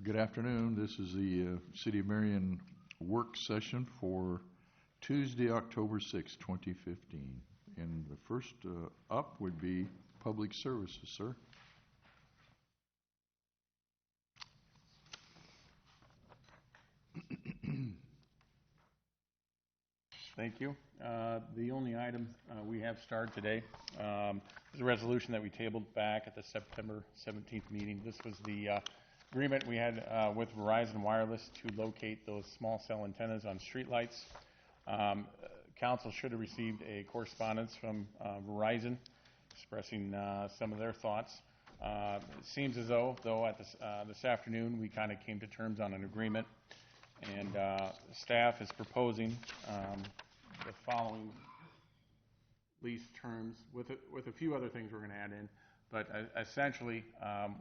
Good afternoon. This is the City of Marion work session for Tuesday, October 6, 2015. And the first up would be Public Services, sir. Thank you. The only item we have started today is a resolution that we tabled back at the September 17th meeting. This was the agreement we had with Verizon Wireless to locate those small cell antennas on streetlights. Council should have received a correspondence from Verizon expressing some of their thoughts. It seems as though at this afternoon we kind of came to terms on an agreement, and staff is proposing the following lease terms with a few other things we're going to add in. But essentially,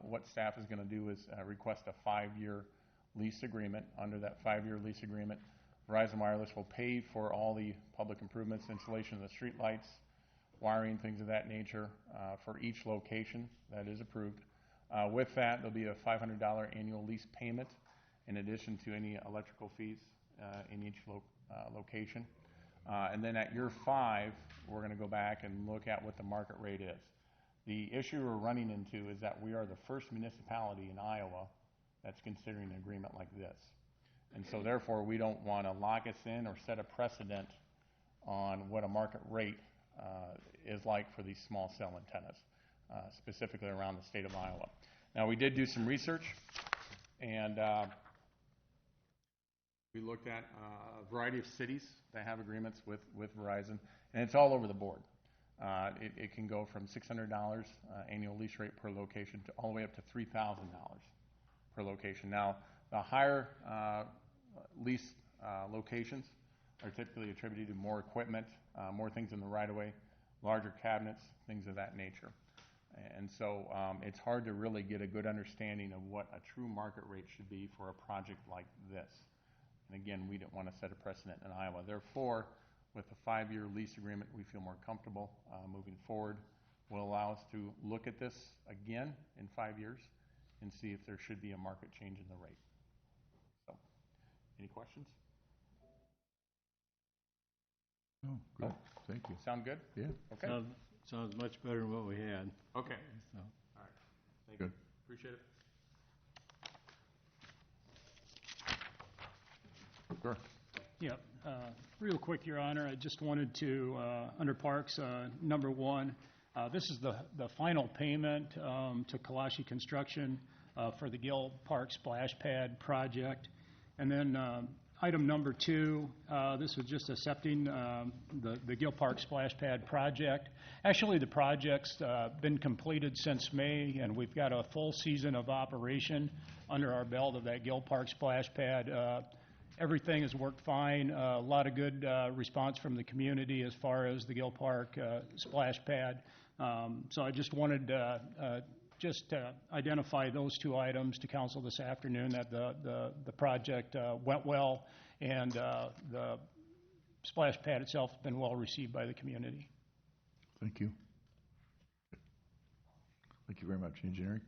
what staff is going to do is request a 5-year lease agreement. Under that 5-year lease agreement, Verizon Wireless will pay for all the public improvements, installation of the street lights, wiring, things of that nature for each location that is approved. With that, there'll be a $500 annual lease payment in addition to any electrical fees in each location. And then at year 5, we're going to go back and look at what the market rate is. The issue we're running into is that we are the first municipality in Iowa that's considering an agreement like this. And so therefore, we don't want to lock us in or set a precedent on what a market rate is like for these small cell antennas, specifically around the state of Iowa. Now, we did do some research, and we looked at a variety of cities that have agreements with Verizon, and it's all over the board. It can go from $600 annual lease rate per location to all the way up to $3,000 per location. Now, the higher lease locations are typically attributed to more equipment, more things in the right-of-way, larger cabinets, things of that nature. And so it's hard to really get a good understanding of what a true market rate should be for a project like this. And again, we didn't want to set a precedent in Iowa. Therefore, with a 5-year lease agreement, we feel more comfortable moving forward. Will allow us to look at this again in 5 years and see if there should be a market change in the rate. So, any questions? Oh, good. Thank you. Sound good? Yeah. Okay. Sounds much better than what we had. Okay. So. All right. Thank you. Appreciate it. Sure. Yeah, real quick, Your Honor, I just wanted to, under Parks, number 1, this is the final payment to Kalashi Construction for the Gill Park Splash Pad project. And then item number 2, this was just accepting the Gill Park Splash Pad project. Actually, the project's been completed since May, and we've got a full season of operation under our belt of that Gill Park Splash Pad. Everything has worked fine. A lot of good response from the community as far as the Gill Park Splash Pad. So I just wanted to identify those 2 items to council this afternoon, that the project went well, and the splash pad itself has been well received by the community. Thank you. Thank you very much. Engineering?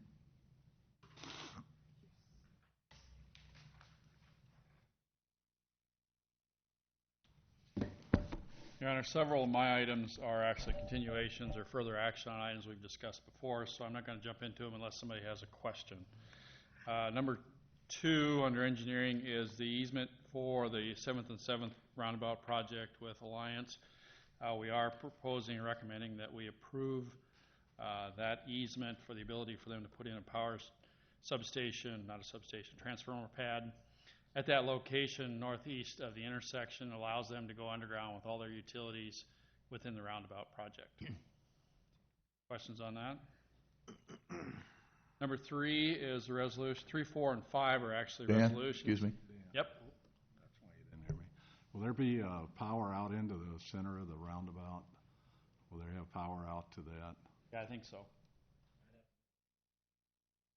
Your Honor, several of my items are actually continuations or further action on items we've discussed before, so I'm not going to jump into them unless somebody has a question. Number 2 under engineering is the easement for the 7th and 7th roundabout project with Alliance. We are proposing and recommending that we approve that easement for the ability for them to put in a power substation, not a substation, transformer pad at that location northeast of the intersection. Allows them to go underground with all their utilities within the roundabout project. Questions on that? Number 3 is the resolution. 3, 4, and 5 are actually resolutions. Excuse me. Yep. That's why you didn't hear me. Will there be power out into the center of the roundabout? Will there have power out to that? Yeah, I think so.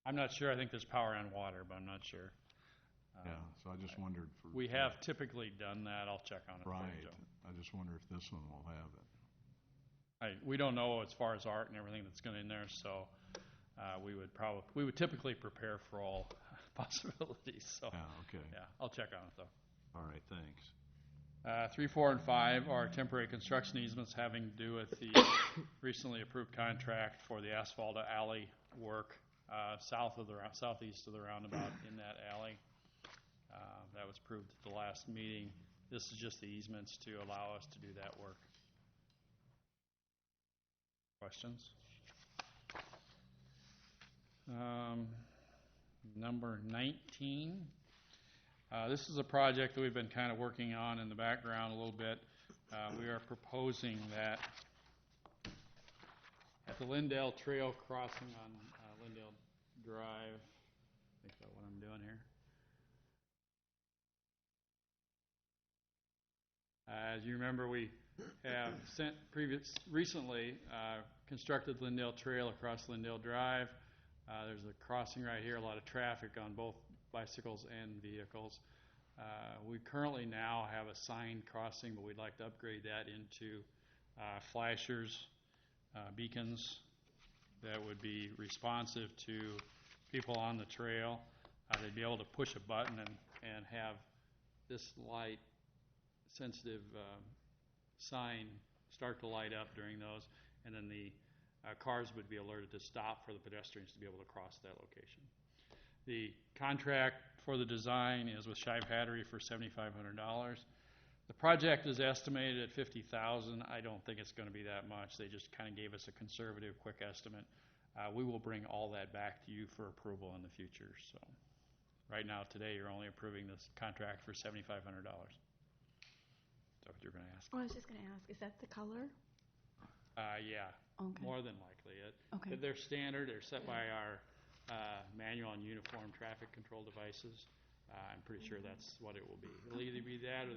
I'm not sure. I think there's power and water, but I'm not sure. Yeah, so I just wondered. We have typically done that. I'll check on it. Right. For you, Joe. I just wonder if this one will have it. We don't know as far as art and everything that's going in there, so we would typically prepare for all possibilities, so, Yeah, okay. yeah, I'll check on it, though. All right, thanks. 3, 4, and 5 are temporary construction easements having to do with the recently approved contract for the asphalt alley work southeast of the roundabout in that alley. That was approved at the last meeting. This is just the easements to allow us to do that work. Questions? Number 19. This is a project that we've been kind of working on in the background a little bit. We are proposing that at the Lindale Trail crossing on Lindale Drive, I think that's what I'm doing here. As you remember, we have recently constructed Lindale Trail across Lindale Drive. There's a crossing right here, a lot of traffic on both bicycles and vehicles. We currently now have a signed crossing, but we'd like to upgrade that into flashers, beacons that would be responsive to people on the trail. They'd be able to push a button and have this light sensitive sign start to light up during those, and then the cars would be alerted to stop for the pedestrians to be able to cross that location. The contract for the design is with Shive Hattery for $7,500. The project is estimated at $50,000. I don't think it's going to be that much. They just kind of gave us a conservative, quick estimate. We will bring all that back to you for approval in the future. So, right now, today, you're only approving this contract for $7,500. Is that what you're going to ask? Oh, I was just going to ask, is that the color? Yeah, Okay. more than likely. Okay. They're standard. They're set by our manual and uniform traffic control devices. I'm pretty sure that's what it will be. It'll either be that or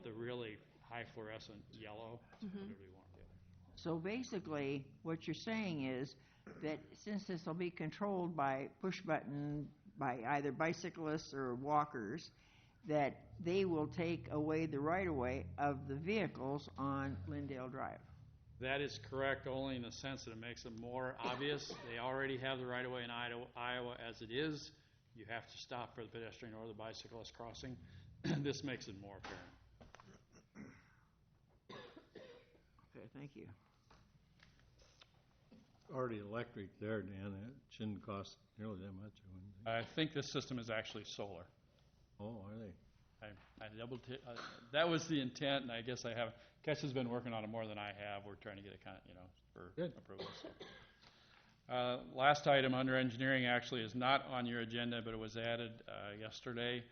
the really high fluorescent yellow, whatever you want to do. So basically, what you're saying is that since this will be controlled by push button by either bicyclists or walkers, that they will take away the right-of-way of the vehicles on Lindale Drive. That is correct, only in the sense that it makes it more obvious. They already have the right-of-way in Iowa as it is. You have to stop for the pedestrian or the bicyclist crossing. This makes it more apparent. Okay, thank you. Already electric there, Dan. It shouldn't cost nearly that much, I wouldn't think. I think this system is actually solar. Oh, are they? I that was the intent, and I guess I have. Kesh has been working on it more than I have. We're trying to get it kind of, for Good. approval. So. Last item under engineering actually is not on your agenda, but it was added yesterday.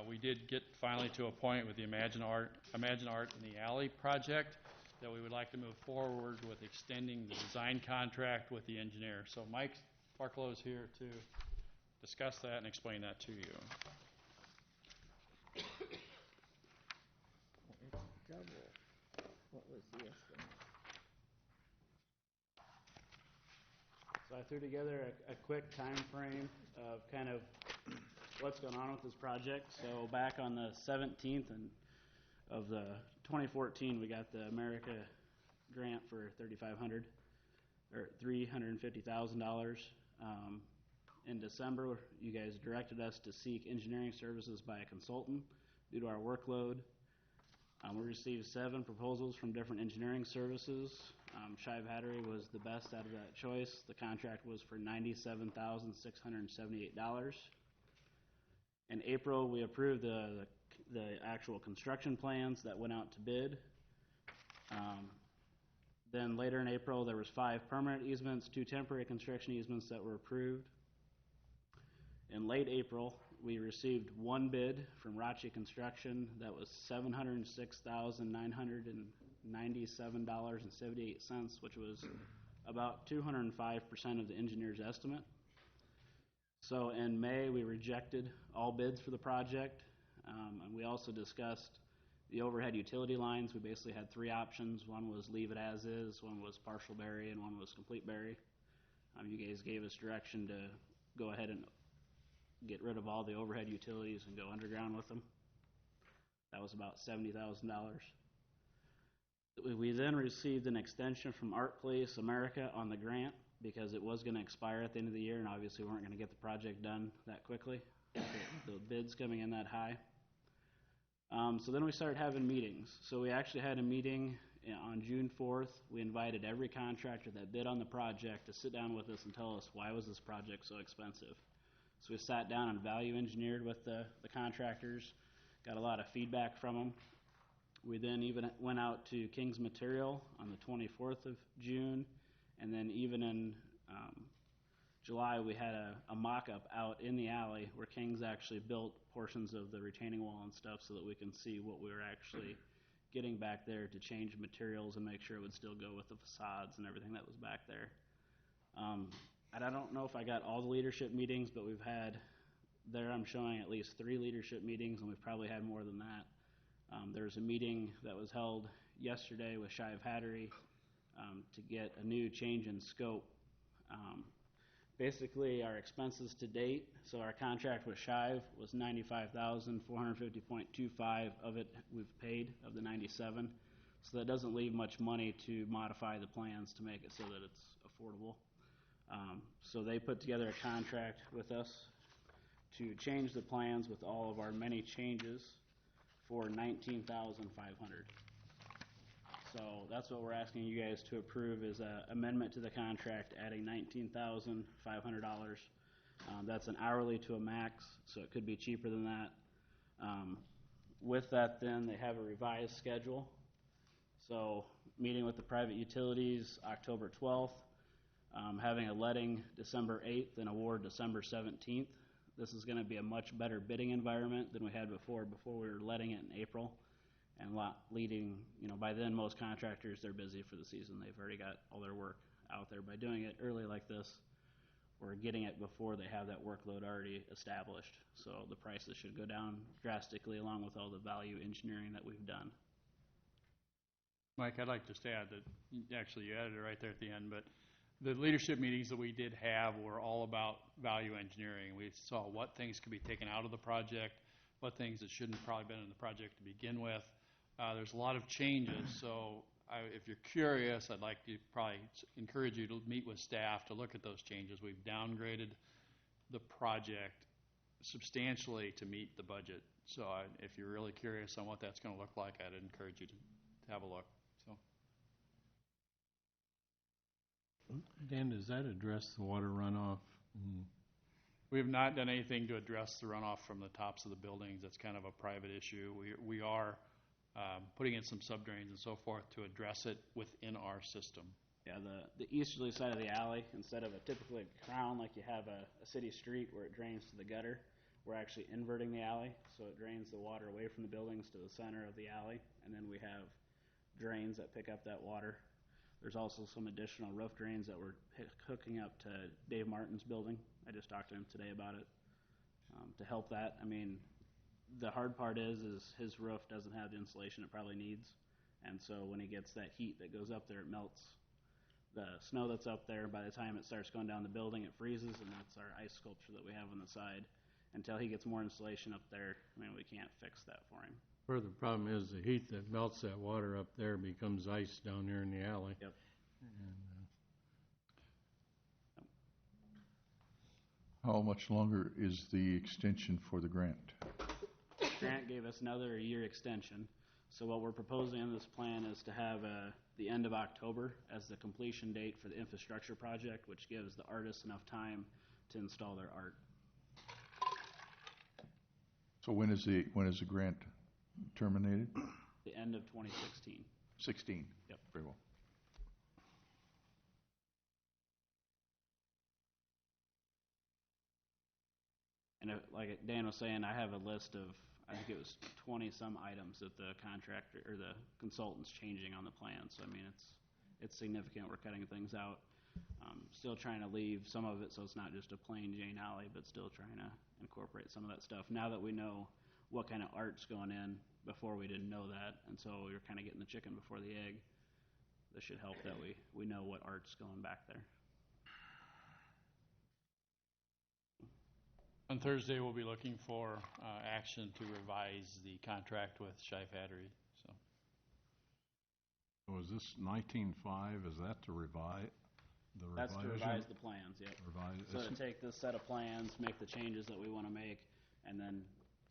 We did get finally to a point with the Imagine Art in the Alley project that we would like to move forward with extending the design contract with the engineer. So Mike Barklow is here to discuss that and explain that to you. It's double. What was the estimate? So I threw together a quick time frame of kind of what's going on with this project. So back on the 17th of the 2014, we got the America grant for $3,500 or $350,000. In December, you guys directed us to seek engineering services by a consultant due to our workload. We received 7 proposals from different engineering services. Shive Hattery was the best out of that choice. The contract was for $97,678. In April, we approved the actual construction plans that went out to bid. Then later in April, there was 5 permanent easements, 2 temporary construction easements that were approved. In late April, we received 1 bid from Rachi Construction that was $706,997.78, which was about 205% of the engineer's estimate. So in May, we rejected all bids for the project, and we also discussed the overhead utility lines. We basically had 3 options. One was leave it as is, one was partial bury, and one was complete bury. You guys gave us direction to go ahead and get rid of all the overhead utilities and go underground with them. That was about $70,000. We then received an extension from Art Place America on the grant because it was gonna expire at the end of the year, and obviously we weren't gonna get the project done that quickly, with the bids coming in that high. So then we started having meetings. So we actually had a meeting on June 4th. We invited every contractor that bid on the project to sit down with us and tell us why was this project so expensive. So we sat down and value engineered with the contractors, got a lot of feedback from them. We then even went out to King's Material on the 24th of June, and then even in July, we had a mock-up out in the alley where King's actually built portions of the retaining wall and stuff so that we can see what we were actually getting back there to change materials and make sure it would still go with the facades and everything that was back there. And I don't know if I got all the leadership meetings, but we've had, there I'm showing at least 3 leadership meetings, and we've probably had more than that. There was a meeting that was held yesterday with Shive Hattery to get a new change in scope. Basically, our expenses to date, so our contract with Shive was $95,450.25 of it we've paid of the 97. So that doesn't leave much money to modify the plans to make it so that it's affordable. So they put together a contract with us to change the plans with all of our many changes for $19,500. So that's what we're asking you guys to approve, is an amendment to the contract adding $19,500. That's an hourly to a max, so it could be cheaper than that. With that, then, they have a revised schedule. So meeting with the private utilities October 12th, having a letting December 8th and award December 17th. This is going to be a much better bidding environment than we had before. Before we were letting it in April. And leading, by then most contractors, they're busy for the season. They've already got all their work out there. By doing it early like this, we're getting it before they have that workload already established. So the prices should go down drastically along with all the value engineering that we've done. Mike, I'd like to just add that, actually you added it right there at the end, but the leadership meetings that we did have were all about value engineering. We saw what things could be taken out of the project, what things that shouldn't have probably been in the project to begin with. There's a lot of changes, so if you're curious, I'd like to probably encourage you to meet with staff to look at those changes. We've downgraded the project substantially to meet the budget. So if you're really curious on what that's going to look like, I'd encourage you to have a look. So, Dan, does that address the water runoff? we have not done anything to address the runoff from the tops of the buildings. That's kind of a private issue. We are putting in some subdrains and so forth to address it within our system. Yeah, the easterly side of the alley, instead of a typically crown like you have a city street where it drains to the gutter, we're actually inverting the alley, so it drains the water away from the buildings to the center of the alley, and then we have drains that pick up that water. There's also some additional roof drains that we're hooking up to Dave Martin's building. I just talked to him today about it to help that. I mean, the hard part is his roof doesn't have the insulation it probably needs, and so when he gets that heat that goes up there, it melts the snow that's up there. By the time it starts going down the building, it freezes, and that's our ice sculpture that we have on the side. Until he gets more insulation up there, I mean, we can't fix that for him. Part of the problem is the heat that melts that water up there becomes ice down there in the alley. Yep. And, How much longer is the extension for the grant? Grant gave us another year extension. So what we're proposing in this plan is to have the end of October as the completion date for the infrastructure project, which gives the artists enough time to install their art. So when is the grant terminated? The end of 2016. 16. Yep. Very well. And like Dan was saying, I have a list of, I think it was 20-some items that the contractor or the consultant's changing on the plan. So I mean, it's significant. We're cutting things out. Still trying to leave some of it so it's not just a plain Jane Alley, but still trying to incorporate some of that stuff. Now that we know what kind of art's going in, before we didn't know that, and so we were kind of getting the chicken before the egg. This should help that we know what art's going back there. On Thursday, we'll be looking for action to revise the contract with Shive Hattery. So, Was this 19.5, is that to revise? The That's to revision? revise the plans, yep. So to take this set of plans, make the changes that we want to make, and then,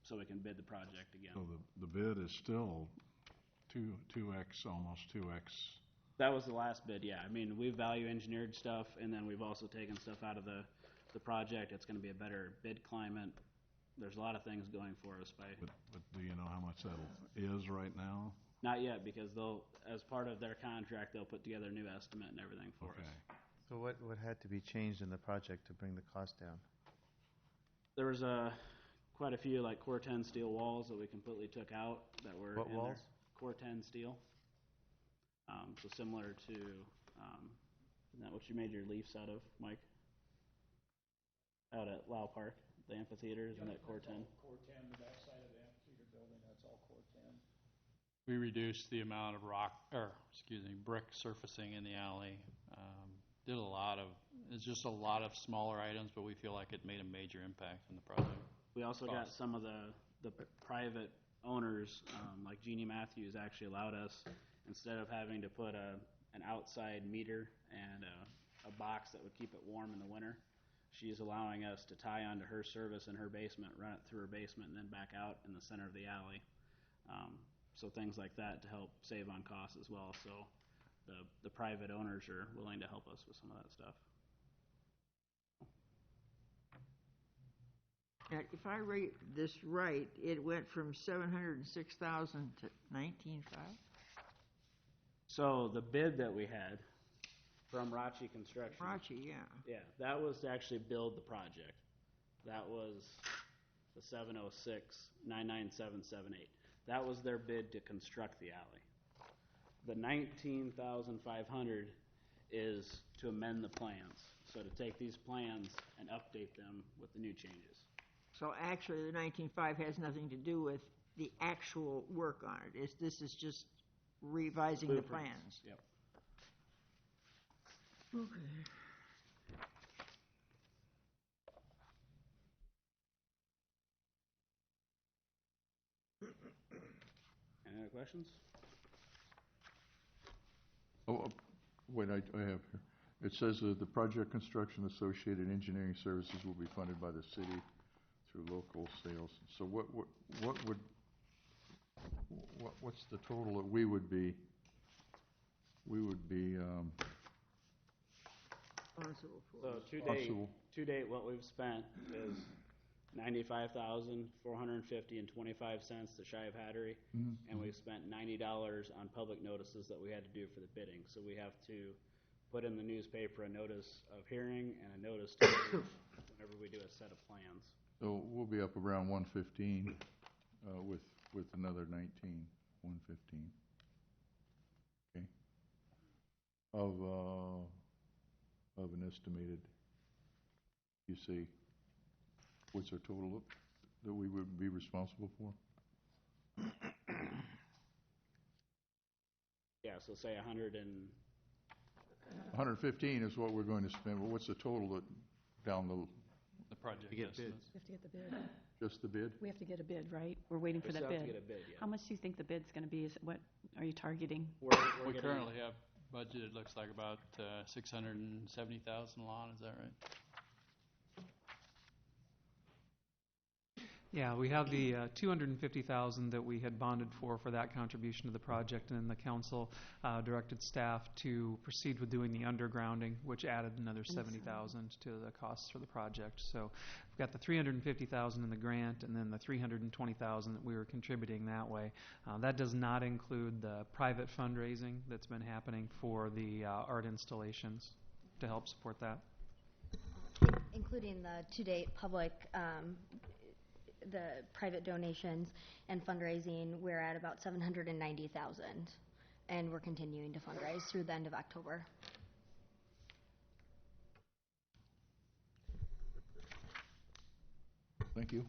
so we can bid the project again. So the bid is still 2x, almost 2x. That was the last bid, yeah. I mean, we value engineered stuff, and then we've also taken stuff out of the project. It's gonna be a better bid climate. There's a lot of things going for us by, But do you know how much that is right now? not yet, because they'll, as part of their contract, they'll put together a new estimate and everything for us. Okay. So what had to be changed in the project to bring the cost down? There was quite a few like Core 10 steel walls that we completely took out that were What in there. walls? Core 10 steel. So similar to, isn't that what you made your leafs out of, Mike? Out at Lau Park, the amphitheater, isn't that Core 10? Core 10, the backside of the amphitheater building, that's all Core 10. We reduced the amount of brick surfacing in the alley. Did a lot of, it's just a lot of smaller items, but we feel like it made a major impact on the project. We also got some of the private owners, like Jeannie Matthews actually allowed us, instead of having to put an outside meter and a box that would keep it warm in the winter, she's allowing us to tie onto her service in her basement, run it through her basement, and then back out in the center of the alley. So things like that to help save on costs as well. So the private owners are willing to help us with some of that stuff. Now, if I read this right, it went from 706,000 to 19.5? So the bid that we had from Rachi Construction. Rachi, yeah. Yeah, that was to actually build the project. That was the 706-99778. That was their bid to construct the alley. The 19,500 is to amend the plans. So to take these plans and update them with the new changes. So actually, the 19.5 has nothing to do with the actual work on it. This is just revising the Blueprints. plans. Yep. Okay. Any other questions? Oh, wait, I have here. It says that the project construction associated engineering services will be funded by the city through local sales. So what's the total that we would be Responsible for. So Possible. to date, what we've spent is $95,450.25 to Shy of Hattery, and we've spent $90 on public notices that we had to do for the bidding. So we have to put in the newspaper a notice of hearing and a notice to whenever we do a set of plans. So we'll be up around 115 with another 19, 115. Okay. Of an estimated, you see, what's our total that we would be responsible for? Yeah, so say 115 is what we're going to spend, but what's the total that down The project To get estimates. We have to get the bid. just the bid? We have to get a bid, right? We're waiting for we that still have bid. to get a bid, yeah. How much do you think the bid's going to be? What are you targeting? We're We getting- currently have budgeted, looks like about 670,000 lawn, is that right? Yeah, we have the 250,000 that we had bonded for that contribution to the project, and then the council directed staff to proceed with doing the undergrounding, which added another 70,000 to the costs for the project. So we've got the 350,000 in the grant, and then the 320,000 that we were contributing that way. That does not include the private fundraising that's been happening for the art installations to help support that. Including the to-date public, the private donations and fundraising, we're at about 790,000, and we're continuing to fundraise through the end of October. Thank you.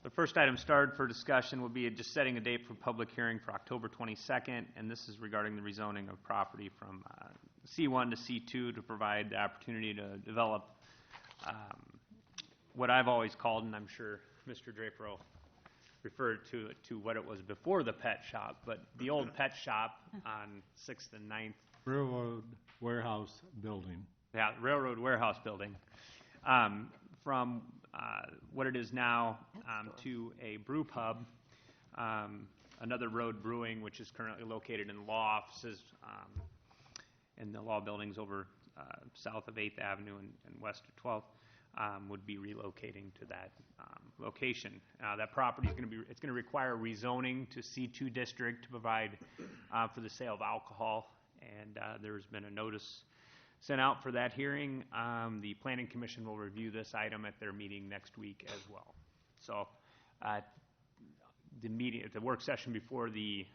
The first item started for discussion will be just setting a date for public hearing for October 22nd, and this is regarding the rezoning of property from C1 to C2 to provide the opportunity to develop what I've always called, and I'm sure Mr. Draper will refer to what it was before the pet shop, but the old pet shop on 6th and 9th. Railroad warehouse building. Yeah, railroad warehouse building. From what it is now to a brew pub, another road brewing, which is currently located in law offices in the law buildings over south of 8th Avenue and west of 12th, would be relocating to that location. That property is going to require rezoning to C2 district to provide for the sale of alcohol, and there's been a notice sent out for that hearing. The Planning Commission will review this item at their meeting next week as well. So the work session before the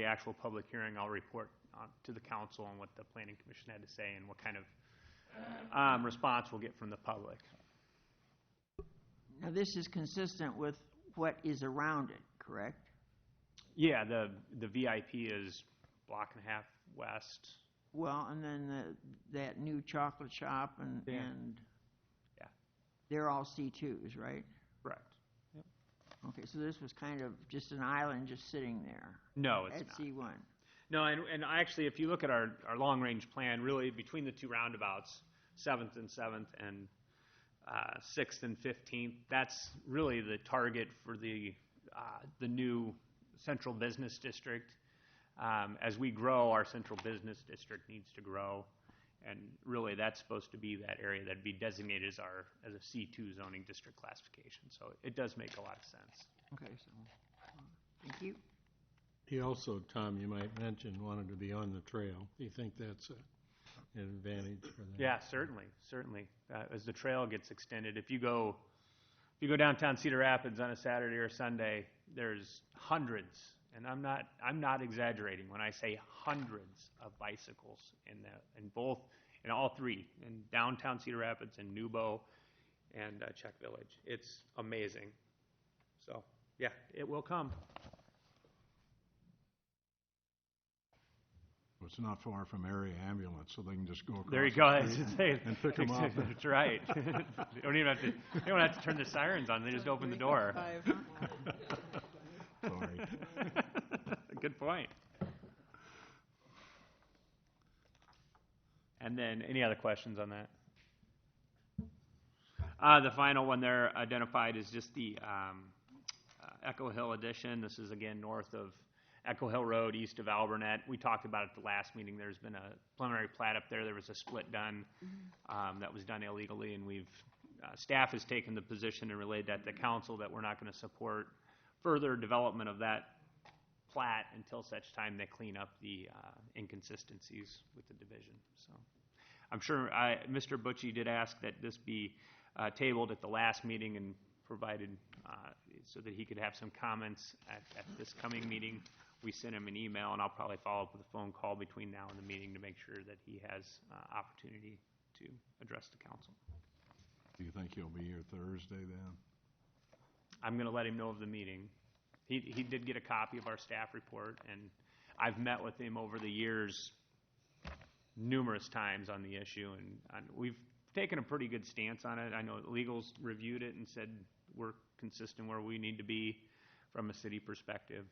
actual public hearing, I'll report to the council on what the Planning Commission had to say and what kind of response we'll get from the public. Now, this is consistent with what is around it, correct? Yeah, the VIP is block and a half west. Well, and then that new chocolate shop and yeah, they're all C2s, right? Correct. Yep. Okay, so this was kind of just an island just sitting there. No, it's at not. C1. No, and actually, if you look at our long-range plan, really between the two roundabouts, 7th and 7th and 6th and 15th, that's really the target for the new central business district. As we grow, our central business district needs to grow, and really that's supposed to be that area that'd be designated as a C2 zoning district classification. So it does make a lot of sense. Okay, so thank you. He also, Tom, you might mention, wanted to be on the trail. Do you think that's an advantage for them? Yeah, certainly. As the trail gets extended, if you go downtown Cedar Rapids on a Saturday or Sunday, there's hundreds, and I'm not exaggerating when I say hundreds of bicycles in all three, in downtown Cedar Rapids and Newbo and Czech Village. It's amazing. So yeah, it will come. It's not far from area ambulance, so they can just go across There you go. the street and pick them up. That's right. They don't have to turn the sirens on. They just open the door. Sorry. Good point. And then any other questions on that? The final one there identified is just the Echo Hill addition. This is again north of Echo Hill Road, east of Alburnett. We talked about it at the last meeting. There's been a preliminary plat up there. There was a split done that was done illegally, and staff has taken the position and relayed that to council that we're not going to support further development of that plat until such time they clean up the inconsistencies with the division. So I'm sure Mr. Butchie did ask that this be tabled at the last meeting and provided so that he could have some comments at this coming meeting. We sent him an email, and I'll probably follow up with a phone call between now and the meeting to make sure that he has opportunity to address the council. Do you think he'll be here Thursday then? I'm going to let him know of the meeting. He did get a copy of our staff report, and I've met with him over the years numerous times on the issue, and we've taken a pretty good stance on it. I know Legal's reviewed it and said we're consistent where we need to be from a city perspective.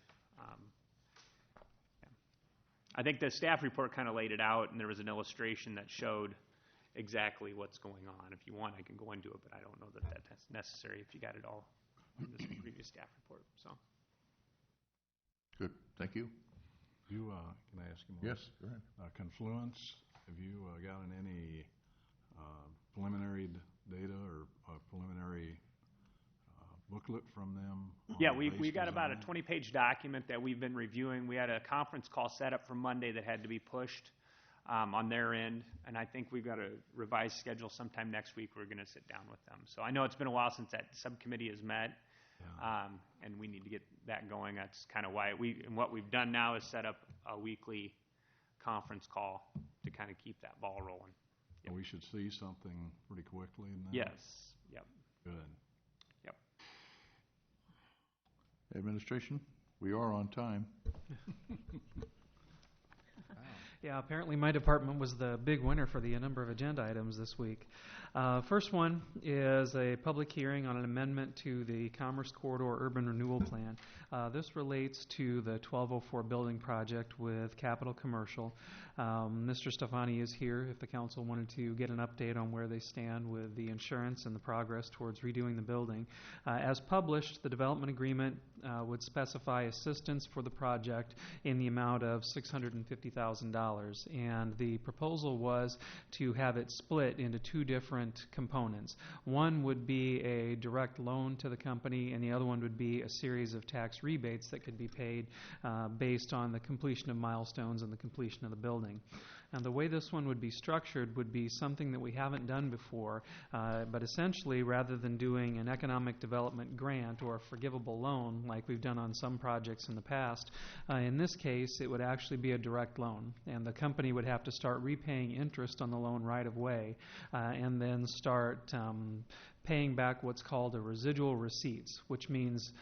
I think the staff report kind of laid it out, and there was an illustration that showed exactly what's going on. If you want, I can go into it, but I don't know that that's necessary if you got it all in this previous staff report. So. Good, thank you. Can I ask you more? Yes, go ahead. Confluence, have you gotten any preliminary data or preliminary booklet from them? Yeah, we got about a 20-page document that we've been reviewing. We had a conference call set up for Monday that had to be pushed on their end, and I think we've got a revised schedule sometime next week. We're going to sit down with them. So I know it's been a while since that subcommittee has met, and we need to get that going. That's kind of why what we've done now is set up a weekly conference call to kind of keep that ball rolling. Yep. We should see something pretty quickly in that. Yes. Yep. Good. Yep. Administration, we are on time. Yeah, apparently my department was the big winner for the number of agenda items this week. First one is a public hearing on an amendment to the Commerce Corridor Urban Renewal Plan. This relates to the 1204 building project with Capital Commercial. Mr. Stefani is here if the council wanted to get an update on where they stand with the insurance and the progress towards redoing the building. As published, the development agreement would specify assistance for the project in the amount of $650,000, and the proposal was to have it split into two different components. One would be a direct loan to the company, and the other one would be a series of tax rebates that could be paid based on the completion of milestones and the completion of the building. And the way this one would be structured would be something that we haven't done before, but essentially, rather than doing an economic development grant or a forgivable loan like we've done on some projects in the past, in this case, it would actually be a direct loan, and the company would have to start repaying interest on the loan right away, and then start paying back what's called a residual receipts, which means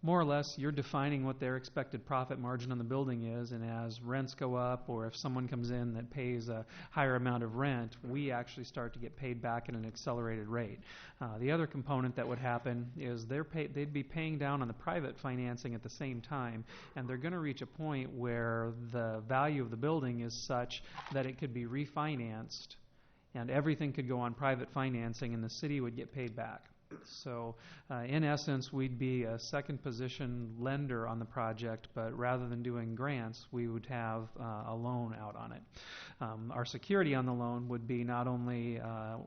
more or less you're defining what their expected profit margin on the building is, and as rents go up or if someone comes in that pays a higher amount of rent, we actually start to get paid back at an accelerated rate. The other component that would happen is they'd be paying down on the private financing at the same time, and they're going to reach a point where the value of the building is such that it could be refinanced and everything could go on private financing and the city would get paid back. So, in essence, we'd be a second position lender on the project, but rather than doing grants, we would have a loan out on it. Our security on the loan would be not only a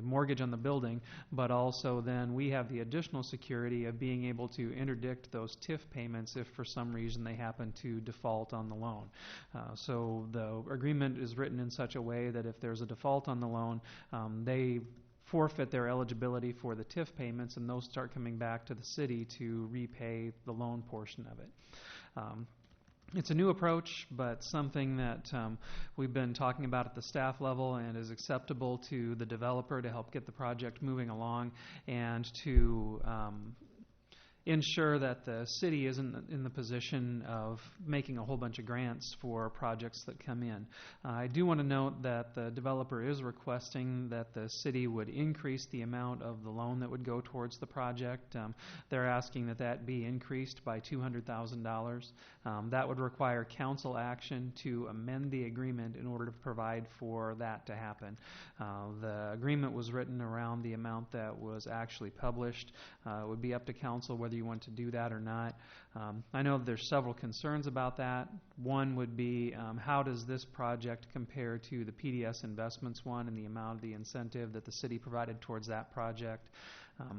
mortgage on the building, but also then we have the additional security of being able to interdict those TIF payments if for some reason they happen to default on the loan. So the agreement is written in such a way that if there's a default on the loan, they forfeit their eligibility for the TIF payments, and those start coming back to the city to repay the loan portion of it. It's a new approach, but something that we've been talking about at the staff level and is acceptable to the developer to help get the project moving along and to ensure that the city isn't in the position of making a whole bunch of grants for projects that come in. I do want to note that the developer is requesting that the city would increase the amount of the loan that would go towards the project. They're asking that that be increased by $200,000. That would require council action to amend the agreement in order to provide for that to happen. The agreement was written around the amount that was actually published. It would be up to council whether you want to do that or not. I know there's several concerns about that. One would be how does this project compare to the PDS Investments one and the amount of the incentive that the city provided towards that project.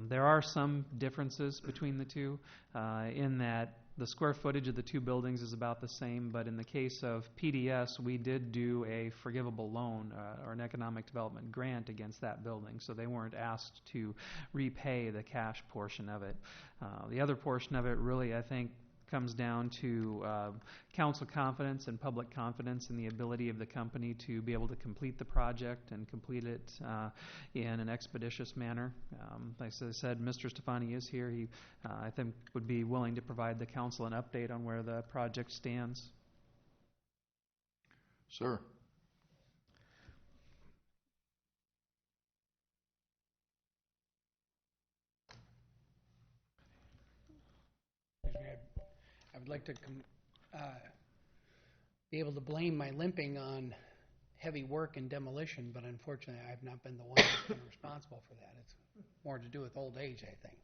There are some differences between the two in that the square footage of the two buildings is about the same, but in the case of PDS, we did do a forgivable loan or an economic development grant against that building, so they weren't asked to repay the cash portion of it. The other portion of it really, I think, comes down to council confidence and public confidence in the ability of the company to be able to complete the project and complete it in an expeditious manner. Like I said, Mr. Stefani is here. He, I think, would be willing to provide the council an update on where the project stands. Sir. I would like to be able to blame my limping on heavy work and demolition, but unfortunately I've not been the one that's been responsible for that. It's more to do with old age, I think.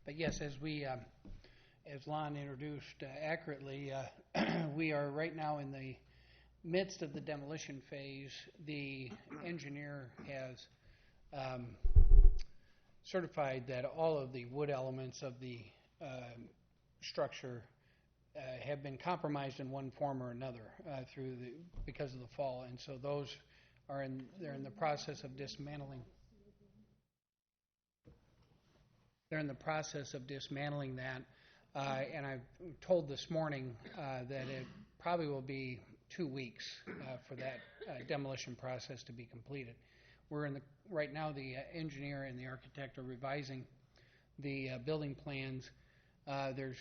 But yes, as Lon introduced accurately, we are right now in the midst of the demolition phase. The engineer has certified that all of the wood elements of the structure have been compromised in one form or another because of the fall, and so those are they're in the process of dismantling. They're in the process of dismantling that, and I've told this morning that it probably will be 2 weeks for that demolition process to be completed. right now, the engineer and the architect are revising the building plans. There's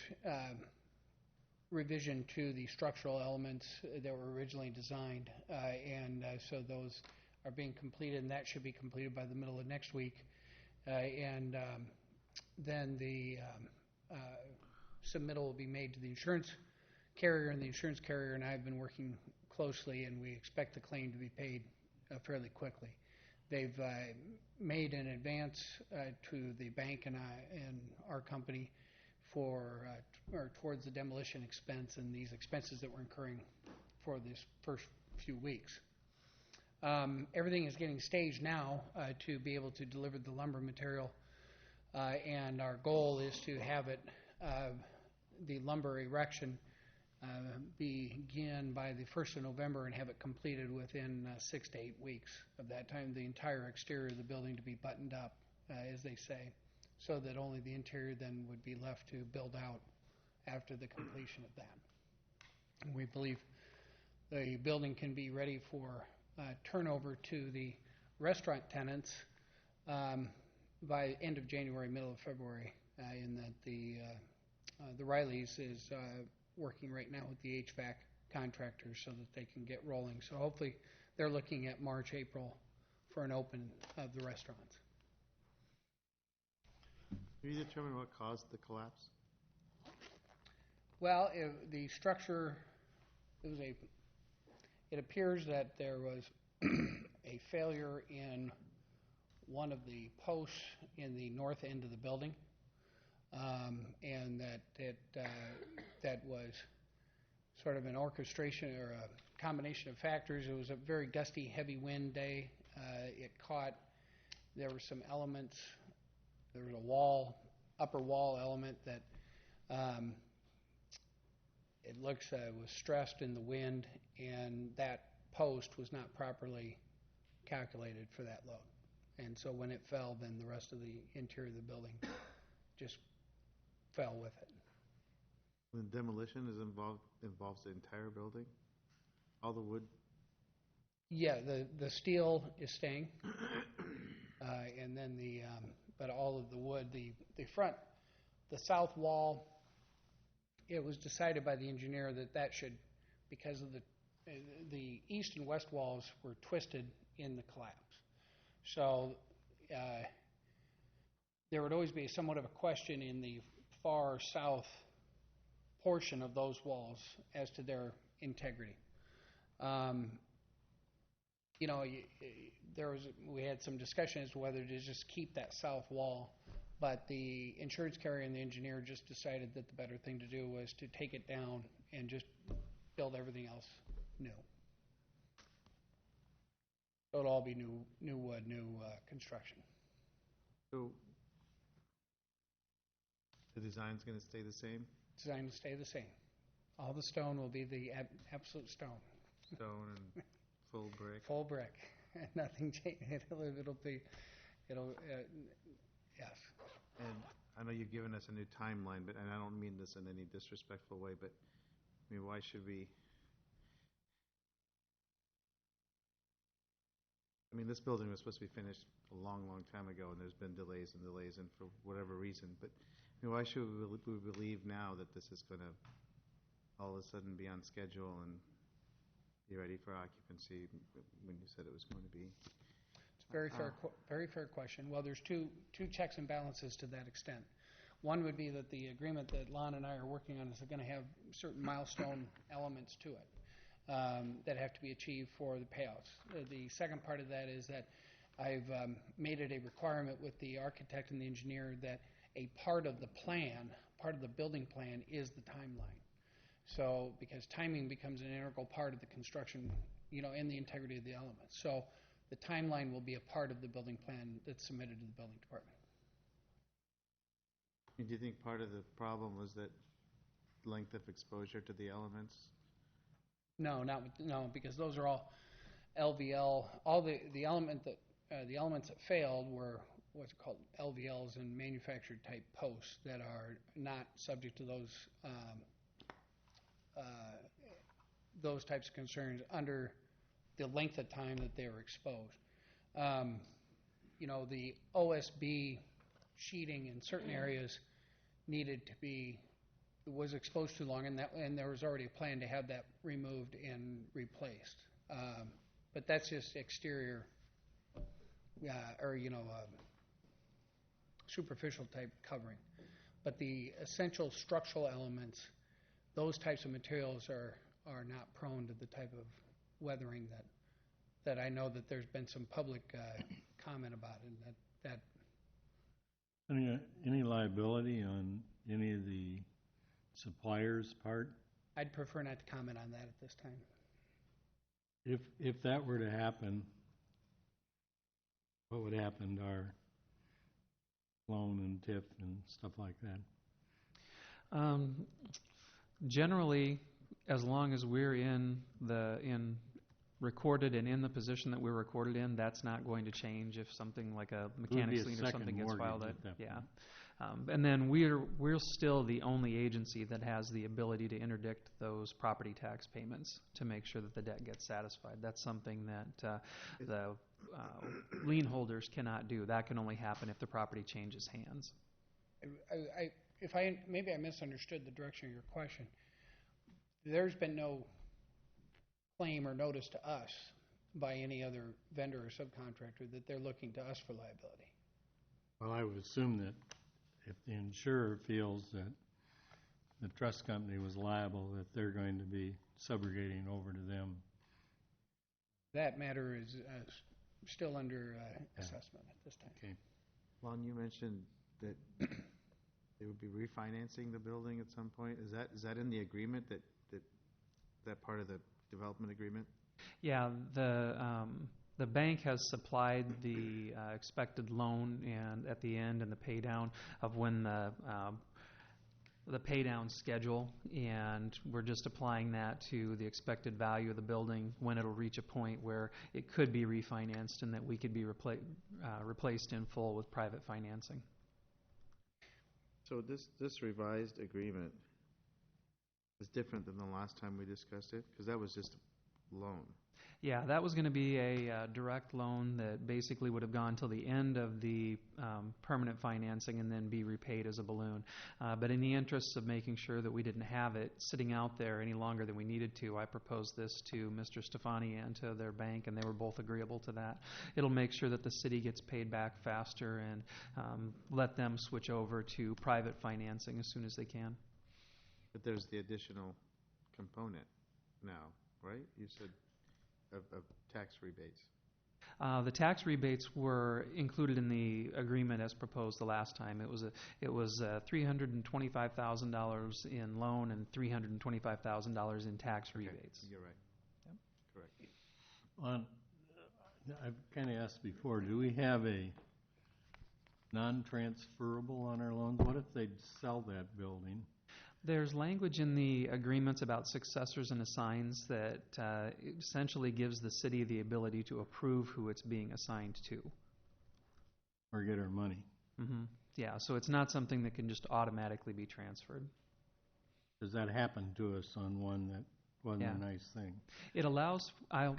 revision to the structural elements that were originally designed, and so those are being completed, and that should be completed by the middle of next week. Then the submittal will be made to the insurance carrier, and the insurance carrier and I have been working closely, and we expect the claim to be paid fairly quickly. They've made an advance to the bank and our company for or towards the demolition expense and these expenses that we're incurring for this first few weeks. Everything is getting staged now to be able to deliver the lumber material, and our goal is to have it, the lumber erection, begin by the 1st of November and have it completed within 6 to 8 weeks of that time, the entire exterior of the building to be buttoned up, as they say, so that only the interior then would be left to build out after the completion of that. And we believe the building can be ready for turnover to the restaurant tenants by end of January, middle of February, in that the Riley's is working right now with the HVAC contractors so that they can get rolling. So hopefully they're looking at March, April for an open of the restaurants. Can you determine what caused the collapse? Well, the structure, it appears that there was a failure in one of the posts in the north end of the building, and that was sort of an orchestration or a combination of factors. It was a very gusty, heavy wind day. There were some elements. There was a upper wall element that it looks was stressed in the wind, and that post was not properly calculated for that load. And so when it fell, then the rest of the interior of the building just fell with it. When demolition is involves the entire building? All the wood? Yeah, the steel is staying, and then but all of the wood, the front, the south wall, it was decided by the engineer that should, because of the east and west walls were twisted in the collapse. So there would always be somewhat of a question in the far south portion of those walls as to their integrity. We had some discussion as to whether to just keep that south wall, but the insurance carrier and the engineer just decided that the better thing to do was to take it down and just build everything else new. So it'll all be new wood, new construction. So the design's going to stay the same? Design will stay the same. All the stone will be the absolute stone. Stone and full brick? Full brick. Nothing changed. It'll be, yes. And I know you've given us a new timeline, and I don't mean this in any disrespectful way, but I mean, why should we? I mean, this building was supposed to be finished a long, long time ago, and there's been delays and for whatever reason. But I mean, why should we believe now that this is going to all of a sudden be on schedule and be ready for occupancy when you said it was going to be? It's a very fair question. Well, there's two checks and balances to that extent. One would be that the agreement that Lon and I are working on is going to have certain milestone elements to it that have to be achieved for the payouts. The second part of that is that I've made it a requirement with the architect and the engineer that a part of the plan, part of the building plan, is the timeline. So, because timing becomes an integral part of the construction, and the integrity of the elements. So, the timeline will be a part of the building plan that's submitted to the building department. Do you think part of the problem was that length of exposure to the elements? No, because those are all LVL. All the elements that failed were what's called LVLs and manufactured type posts that are not subject to those types of concerns under the length of time that they were exposed. The OSB sheeting in certain areas needed to be, was exposed too long, and there was already a plan to have that removed and replaced. But that's just exterior, or superficial type covering. But the essential structural elements, those types of materials are not prone to the type of weathering that I know that there's been some public comment about, and that Any liability on any of the suppliers' part? I'd prefer not to comment on that at this time. If that were to happen, what would happen to our loan and TIF and stuff like that? Generally, as long as we're recorded and in the position that we're recorded in, that's not going to change if something like a mechanics lien or something gets filed. And then we're still the only agency that has the ability to interdict those property tax payments to make sure that the debt gets satisfied. That's something that the lien holders cannot do. That can only happen if the property changes hands. Maybe I misunderstood the direction of your question. There's been no claim or notice to us by any other vendor or subcontractor that they're looking to us for liability. Well, I would assume that if the insurer feels that the trust company was liable, that they're going to be subrogating over to them. That matter is still under assessment at this time. Okay. Lon, you mentioned that they would be refinancing the building at some point. Is that in the agreement, that part of the development agreement? Yeah, the bank has supplied the expected loan and at the end and the pay down of when the pay down schedule, and we're just applying that to the expected value of the building when it'll reach a point where it could be refinanced and that we could be replaced in full with private financing. So this revised agreement is different than the last time we discussed it? Because that was just a loan. Yeah, that was going to be a direct loan that basically would have gone till the end of the permanent financing and then be repaid as a balloon. But in the interests of making sure that we didn't have it sitting out there any longer than we needed to, I proposed this to Mr. Stefani and to their bank, and they were both agreeable to that. It'll make sure that the city gets paid back faster and let them switch over to private financing as soon as they can. But there's the additional component now, right? You said of tax rebates. The tax rebates were included in the agreement as proposed the last time. It was $325,000 in loan and $325,000 in tax rebates. You're right. Yep. Correct. I've kind of asked before, do we have a non-transferable on our loans? What if they sell that building? There's language in the agreements about successors and assigns that essentially gives the city the ability to approve who it's being assigned to. Or get our money. Mm-hmm. Yeah, so it's not something that can just automatically be transferred. Does that happen to us on one that wasn't a nice thing? It allows, I'll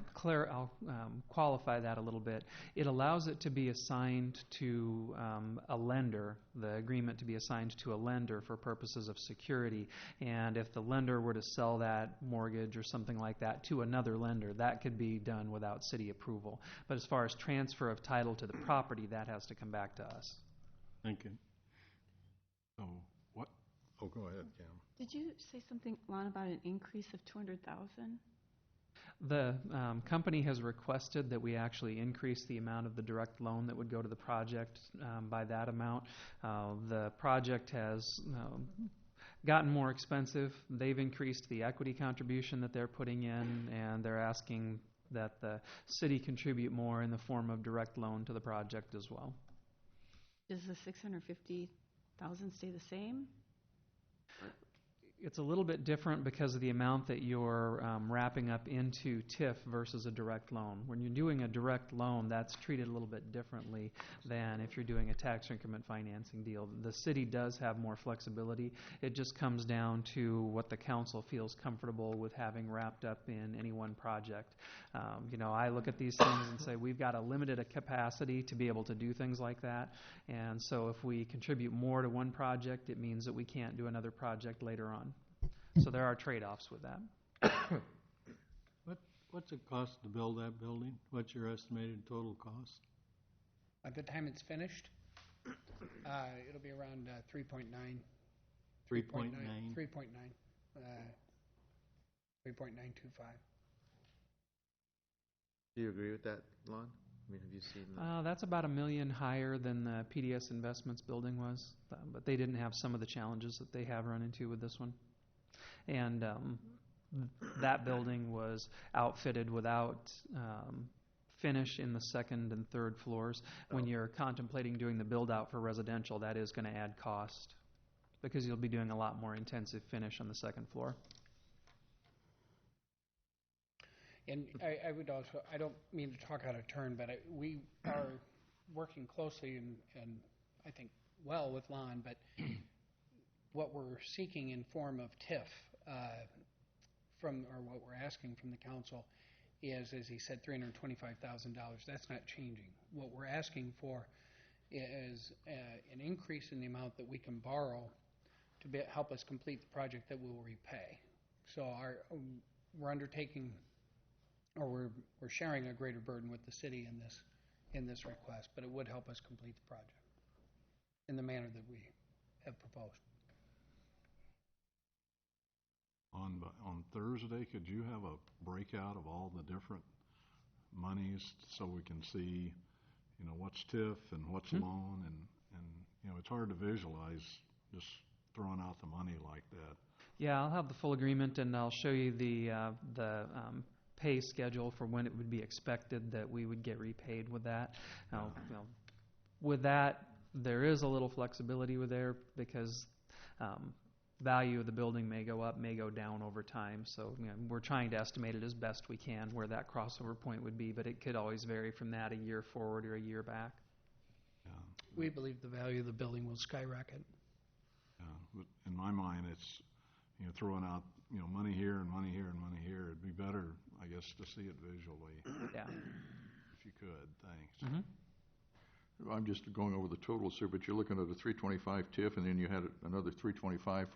qualify that a little bit. It allows it to be assigned to a lender, the agreement to be assigned to a lender for purposes of security. And if the lender were to sell that mortgage or something like that to another lender, that could be done without city approval. But as far as transfer of title to the property, that has to come back to us. Thank you. So what? Oh, go ahead, Cam. Did you say something, Lon, about an increase of $200,000? The company has requested that we actually increase the amount of the direct loan that would go to the project by that amount. The project has gotten more expensive. They've increased the equity contribution that they're putting in, and they're asking that the city contribute more in the form of direct loan to the project as well. Does the $650,000 stay the same? It's a little bit different because of the amount that you're wrapping up into TIF versus a direct loan. When you're doing a direct loan, that's treated a little bit differently than if you're doing a tax increment financing deal. The city does have more flexibility. It just comes down to what the council feels comfortable with having wrapped up in any one project. I look at these things and say we've got a limited capacity to be able to do things like that, and so if we contribute more to one project, it means that we can't do another project later on. So there are trade-offs with that. What's it cost to build that building? What's your estimated total cost? By the time it's finished, it'll be around 3.9. 3.9? 3.9. 3.925. Do you agree with that, Lon? I mean, have you seen that? That's about $1 million higher than the PDS Investments building was, but they didn't have some of the challenges that they have run into with this one. And that building was outfitted without finish in the second and third floors. When you're contemplating doing the build-out for residential, that is going to add cost because you'll be doing a lot more intensive finish on the second floor. And I would also, I don't mean to talk out of turn, but we are working closely and I think well with Lon, but what we're seeking in form of TIF or what we're asking from the council is, as he said, $325,000. That's not changing. What we're asking for is an increase in the amount that we can borrow to help us complete the project that we'll repay. So we're undertaking, or we're sharing a greater burden with the city in this request, but it would help us complete the project in the manner that we have proposed. On Thursday, could you have a breakout of all the different monies so we can see, what's TIF and what's loan, and it's hard to visualize just throwing out the money like that. Yeah, I'll have the full agreement, and I'll show you the pay schedule for when it would be expected that we would get repaid with that. Now, with that, there is a little flexibility with there because value of the building may go up, may go down over time. So we're trying to estimate it as best we can where that crossover point would be, but it could always vary from that a year forward or a year back. Yeah. We believe the value of the building will skyrocket. Yeah. In my mind, it's throwing out money here and money here and money here. It'd be better, I guess, to see it visually. Yeah. If you could, thanks. Mm-hmm. I'm just going over the totals here, but you're looking at a 325 TIF, and then you had another 325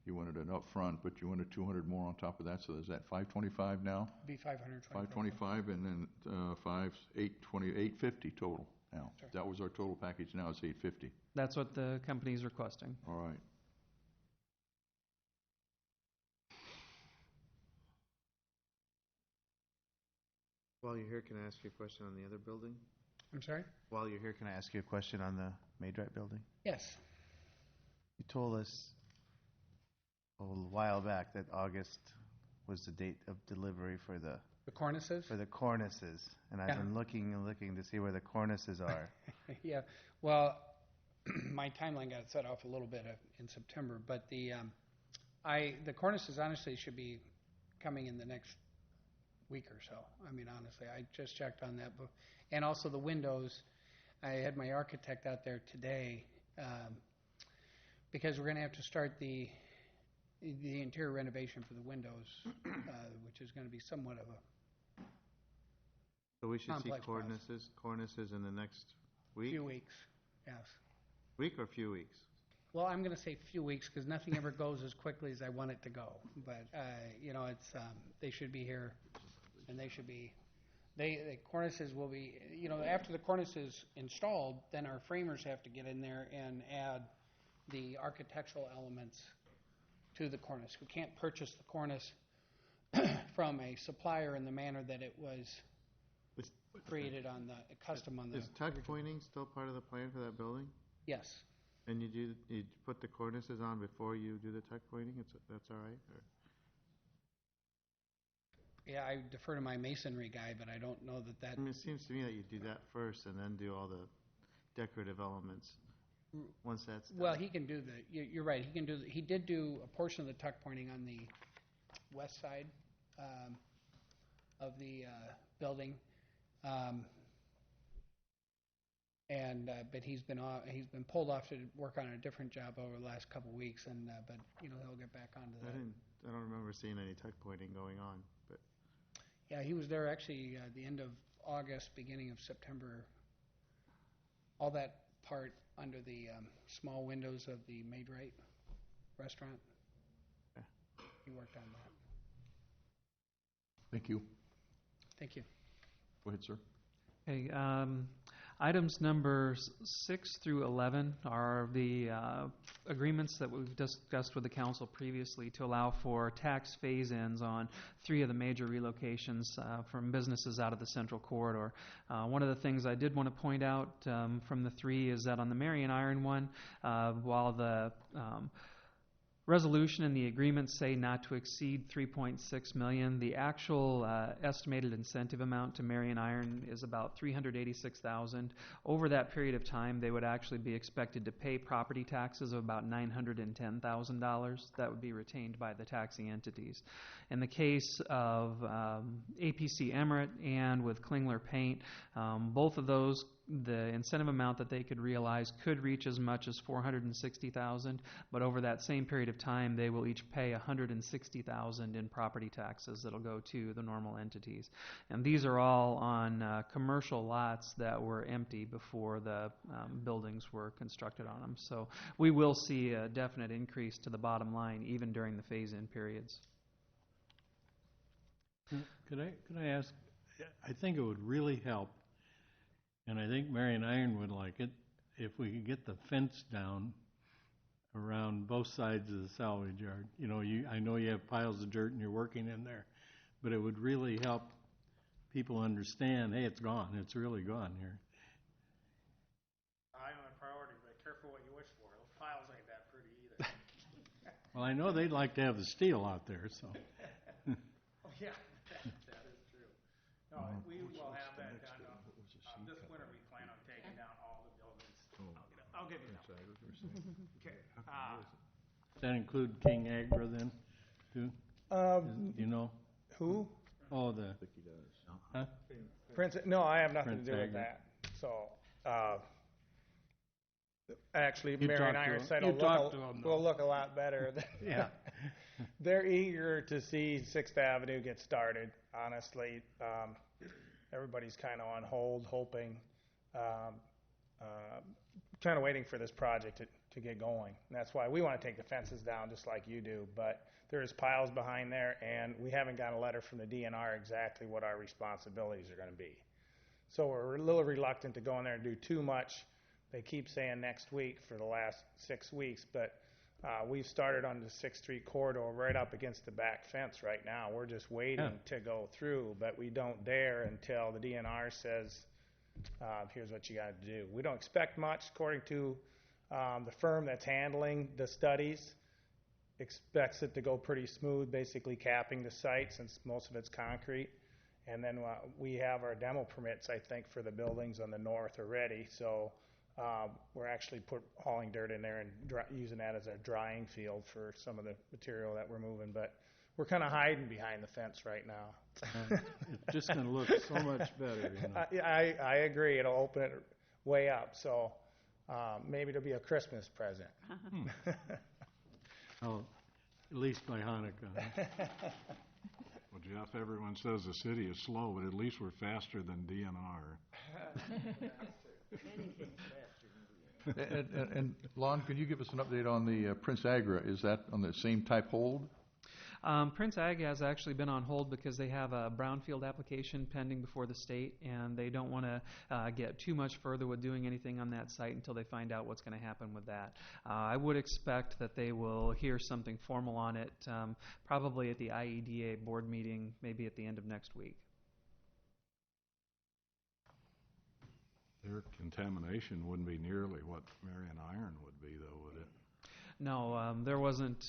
you wanted an upfront, but you wanted 200 more on top of that. So is that 525 now? It'd be 525. 525, and then 850 total now. Sure. That was our total package. Now it's 850. That's what the company's requesting. All right. While you're here, can I ask you a question on the other building? I'm sorry? While you're here, can I ask you a question on the Maydright building? Yes. You told us a while back that August was the date of delivery for the cornices? For the cornices. And I've been looking and looking to see where the cornices are. Yeah. Well, my timeline got set off a little bit in September, but the cornices honestly should be coming in the next week or so. I mean, honestly, I just checked on that. And also the windows, I had my architect out there today because we're going to have to start the interior renovation for the windows, which is going to be somewhat of a So we should see complex cornices in the next week? few weeks, yes. Week or few weeks? Well, I'm going to say few weeks because nothing ever goes as quickly as I want it to go. But it's they should be here, and they should be. The cornices will be. After the cornice is installed, then our framers have to get in there and add the architectural elements to the cornice. We can't purchase the cornice from a supplier in the manner that it was created on the custom on the. Is tuck pointing still part of the plan for that building? Yes. And you put the cornices on before you do the tuck pointing? That's all right? Or? Yeah, I defer to my masonry guy, but I don't know that. I mean, it seems to me that you do that first and then do all the decorative elements once that's done? Well, he can do you're right, he did do a portion of the tuck pointing on the west side of the building. But he's been pulled off to work on a different job over the last couple of weeks, but he'll get back onto that. I don't remember seeing any tuck pointing going on, but Yeah, he was there actually the end of August, beginning of September. All that part under the small windows of the Maid-Rite restaurant. Okay. He worked on that. Thank you. Thank you. Go ahead, sir. Okay, items number 6 through 11 are the agreements that we've discussed with the council previously to allow for tax phase-ins on 3 of the major relocations from businesses out of the central corridor. One of the things I did want to point out from the 3 is that on the Marion Iron one, while the resolution and the agreement say not to exceed $3.6 million. The actual estimated incentive amount to Marion Iron is about $386,000. Over that period of time, they would actually be expected to pay property taxes of about $910,000. That would be retained by the taxing entities. In the case of APC Emirate and with Klingler Paint, both of those, the incentive amount that they could realize could reach as much as $460,000, but over that same period of time, they will each pay $160,000 in property taxes that'll go to the normal entities. And these are all on commercial lots that were empty before the buildings were constructed on them. So we will see a definite increase to the bottom line even during the phase-in periods. Could I ask, I think it would really help, and I think Marion Iron would like it, if we could get the fence down around both sides of the salvage yard. I know you have piles of dirt and you're working in there, but it would really help people understand, hey, it's gone. It's really gone here. High on the priority, but careful what you wish for. Those piles ain't that pretty either. Well, I know they'd like to have the steel out there, so. Oh, yeah, that is true. No, we will have that done. This winter, we plan on taking down all the buildings. I'll give you that. Okay. Does that include King Agra then, too? You know? Who? Oh, I think he does. huh? Prince, no, I have nothing Prince to do with Agra. that. So, actually, You Marion talked to Iron him. said You it'll talked to him, though. will look a lot better. Yeah. They're eager to see 6th Avenue get started, honestly. Everybody's kind of on hold, hoping, kind of waiting for this project to get going. And that's why we want to take the fences down just like you do. But there's piles behind there, and we haven't got a letter from the DNR exactly what our responsibilities are going to be. So we're a little reluctant to go in there and do too much. They keep saying next week for the last 6 weeks, but we've started on the 6th Street corridor right up against the back fence right now. We're just waiting to go through, but we don't dare until the DNR says, here's what you got to do. We don't expect much, according to the firm that's handling the studies. Expects it to go pretty smooth, basically capping the site since most of it's concrete. And then we have our demo permits, I think, for the buildings on the north already. So we're actually hauling dirt in there and using that as our drying field for some of the material that we're moving. But we're kind of hiding behind the fence right now. It's just going to look so much better. I agree. It'll open it way up. So maybe it'll be a Christmas present. Oh, at least by Hanukkah. Well, Jeff, everyone says the city is slow, but at least we're faster than DNR. And Lon, can you give us an update on the Prince Agra? Is that on the same type hold? Prince Ag has actually been on hold because they have a brownfield application pending before the state, and they don't want to get too much further with doing anything on that site until they find out what's going to happen with that. I would expect that they will hear something formal on it probably at the IEDA board meeting, maybe at the end of next week. Their contamination wouldn't be nearly what Marion Iron would be, though, would it? No, there wasn't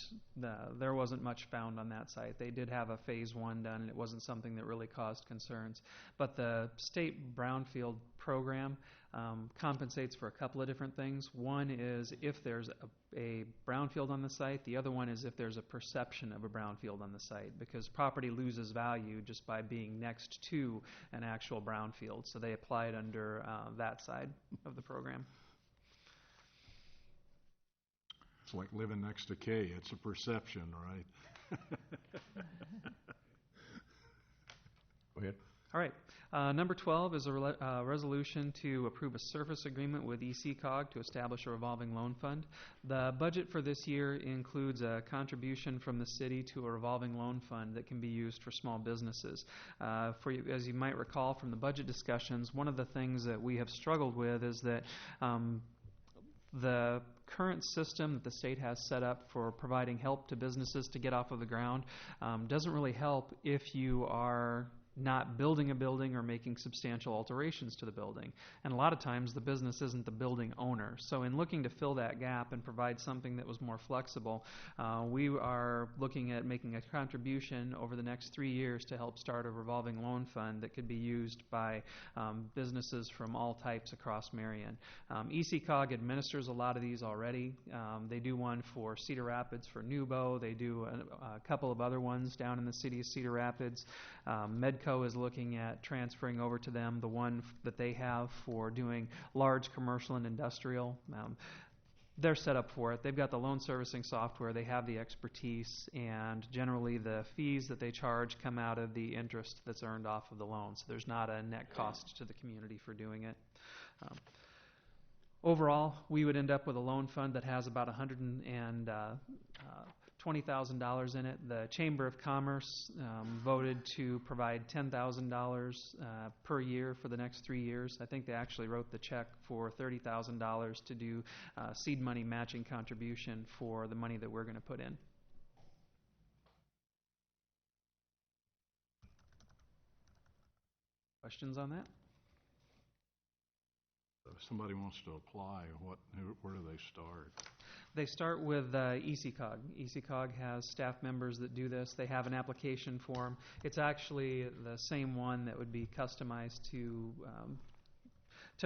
much found on that site. They did have a phase 1 done, and it wasn't something that really caused concerns. But the state brownfield program compensates for a couple of different things. One is if there's a brownfield on the site. The other one is if there's a perception of a brownfield on the site, because property loses value just by being next to an actual brownfield. So they apply it under that side of the program. It's like living next to Kay. It's a perception, right? Go ahead. All right. Number 12 is a resolution to approve a service agreement with ECOG to establish a revolving loan fund. The budget for this year includes a contribution from the city to a revolving loan fund that can be used for small businesses. As you might recall from the budget discussions, one of the things that we have struggled with is that the current system that the state has set up for providing help to businesses to get off of the ground doesn't really help if you are not building a building or making substantial alterations to the building. And a lot of times the business isn't the building owner. So in looking to fill that gap and provide something that was more flexible, we are looking at making a contribution over the next 3 years to help start a revolving loan fund that could be used by businesses from all types across Marion. ECOG administers a lot of these already. They do one for Cedar Rapids for Nubo. They do a couple of other ones down in the city of Cedar Rapids. Medco is looking at transferring over to them the one that they have for doing large commercial and industrial. They're set up for it. They've got the loan servicing software. They have the expertise, and generally the fees that they charge come out of the interest that's earned off of the loan. So there's not a net cost to the community for doing it. Overall, we would end up with a loan fund that has about $120,000 in it. The Chamber of Commerce voted to provide $10,000 per year for the next 3 years. I think they actually wrote the check for $30,000 to do seed money matching contribution for the money that we're going to put in. Questions on that? If somebody wants to apply, where do they start? They start with ECOG. ECOG has staff members that do this. They have an application form. It's actually the same one that would be customized to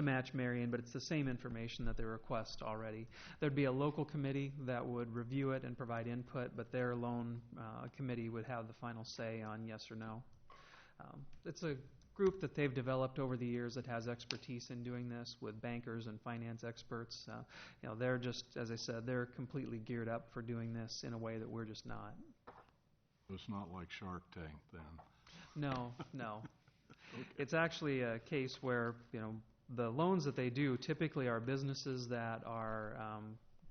match Marion, but it's the same information that they request already. There'd be a local committee that would review it and provide input, but their loan committee would have the final say on yes or no. It's a group that they've developed over the years that has expertise in doing this with bankers and finance experts. They're just, as I said, they're completely geared up for doing this in a way that we're just not. It's not like Shark Tank then. No. Okay. It's actually a case where, the loans that they do typically are businesses that are